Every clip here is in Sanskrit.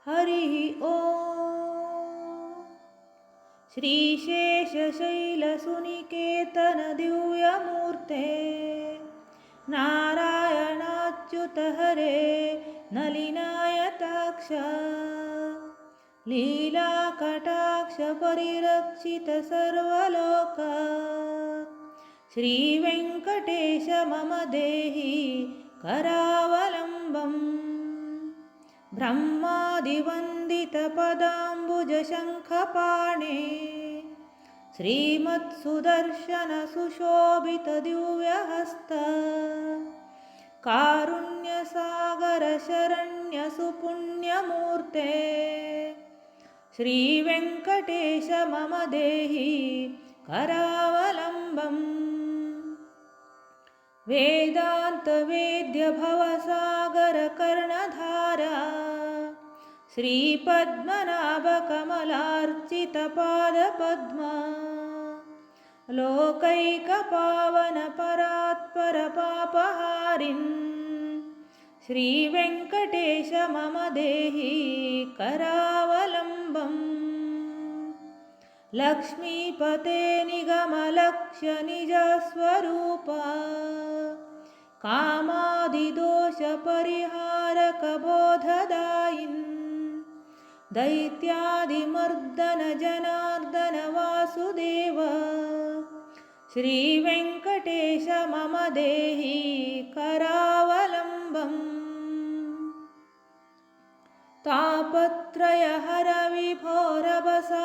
हरिः ॐ। श्रीशेषशैलसुनिकेतनदिव्यमूर्ते नारायणाच्युत हरे नलिनायताक्ष लीलाकटाक्षपरिरक्षित सर्वलोक श्रीवेङ्कटेश मम देहि करावलम्बम्। ब्रह्मादिवन्दितपदाम्बुजशङ्खपाणे श्रीमत्सुदर्शनसुशोभितदिव्यहस्त कारुण्यसागरशरण्यसुपुण्यमूर्ते श्रीवेङ्कटेश मम देहि करावलम्बम्। वेदान्तवेद्यभवसागरकर्णधारा श्रीपद्मनाभकमलार्चितपादपद्मा लोकैकपावनपरात्परपापहारिन् श्रीवेङ्कटेश मम देहि करावलम्बम्। लक्ष्मीपते निगमलक्ष्यनिजस्वरूपा कामादिदोषपरिहारकबोधदायिन् दैत्यादिमर्दन जनार्दन वासुदेव श्रीवेङ्कटेश मम देहि करावलम्बम्। तापत्रयहर विभोरवसामुरारे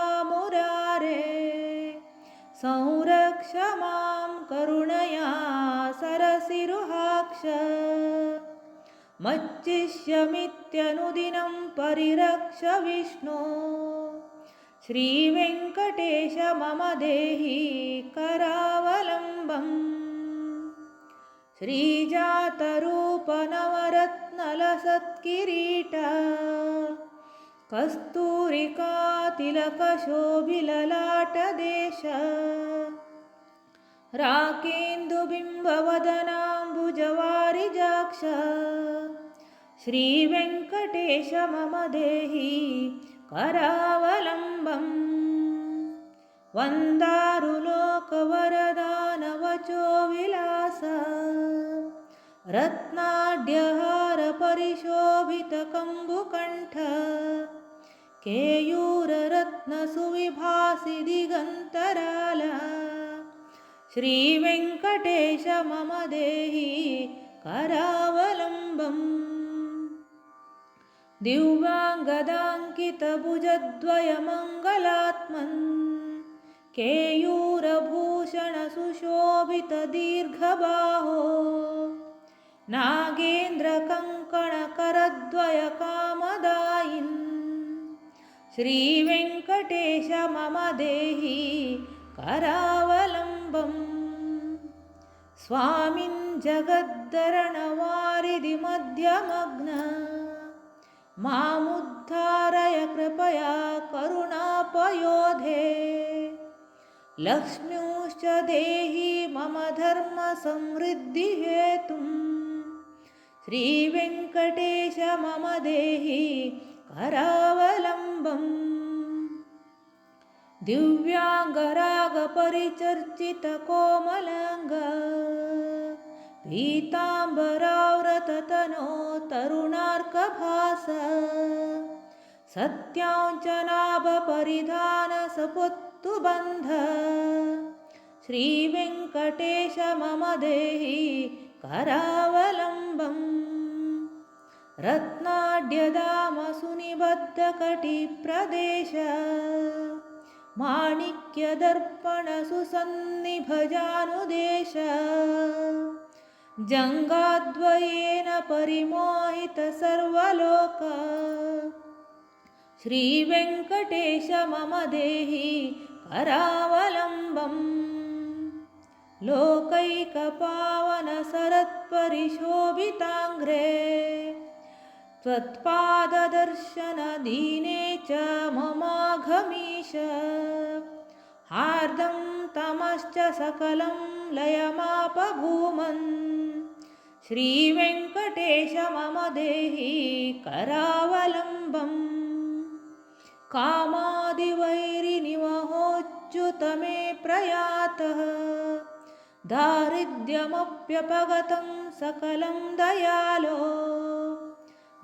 संरक्ष मां करुणया सरसिरुहाक्ष मच्चिष्यमित्यनुदिनं परिरक्ष विष्णो श्रीवेङ्कटेश मम देहि करावलम्बम्। श्रीजातरूपनवरत्नलसत्किरीट कस्तूरिकातिलकशोभिललाटदेश राकेन्दुबिम्बवदनाम्बुजवारिजाक्ष श्रीवेङ्कटेश मम देहि करावलम्बम्। वन्दारुलोकवरदानवचो विलास रत्नाढ्यहारपरिशोभितकम्बुकण्ठ केयूररत्नसुविभासि दिगन्तराल श्रीवेङ्कटेश मम देहि करावलम्बम्। दिव्याङ्गदाङ्कितभुजद्वयमङ्गलात्मन् केयूरभूषणसुशोभितदीर्घबाहो नागेन्द्रकङ्कणकरद्वयकामदायिन् श्रीवेङ्कटेश मम देहि करावलम्बम्। स्वामिन् जगद्धरणवारिधिमध्यमग्न मामुद्धारय कृपया करुणापयोधे लक्ष्म्यूश्च देहि मम धर्मसमृद्धिहेतुं श्रीवेङ्कटेश मम देहि करावलम्बम्। दिव्याङ्गरागपरिचर्चितकोमलाङ्ग पीताम्बराव्रततनो तरुणार्कभास सत्याञ्चनाभपरिधानसपुत्तुबन्ध श्रीवेङ्कटेश मम देहि करावलम्बम्। रत्नाढ्यदामसुनिबद्धकटिप्रदेश माणिक्यदर्पणसुसन्निभजानुदेश जङ्गाद्वयेन परिमोहित सर्वलोक श्रीवेङ्कटेश मम देहि करावलम्बम्। लोकैकपावन शरत्परिशोभिताङ्घ्रे त्वत्पाददर्शनदीने च ममाघमीश हार्दं तमश्च सकलं लयमापभूमन् श्रीवेङ्कटेश मम देहि करावलम्बम्। कामादिवैरिनिवहोच्युत मे प्रयातः दारिद्र्यमप्यपगतं सकलं दयालो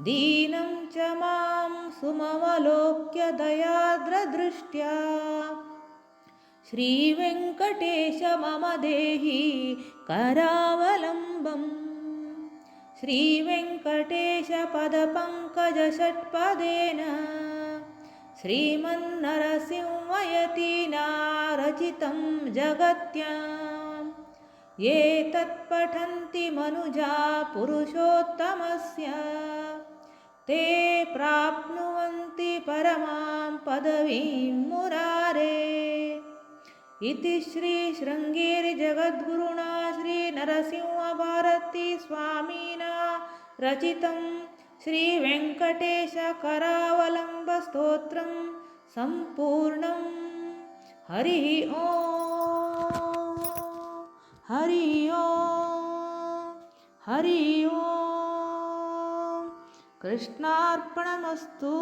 दीनं च मां सुमवलोक्य दयार्द्रदृष्ट्या श्रीवेङ्कटेश मम देहि करावलम्बम् श्रीवेङ्कटेशपदपङ्कजषट्पदेन श्रीमन्नरसिंहयतिना रचितं जगत्याम् ये तत्पठन्ति मनुजा पुरुषोत्तमस्य ते प्राप्नुवन्ति परमां पदवीं मुरारे इति श्रीशृङ्गेरिजगद्गुरुणा श्रीनरसिंहभारतीस्वामिना रचितं श्रीवेङ्कटेशकरावलम्बस्तोत्रं सम्पूर्णं। हरिः ओम् हरिः ओम् हरिः ओम् कृष्णार्पणमस्तु।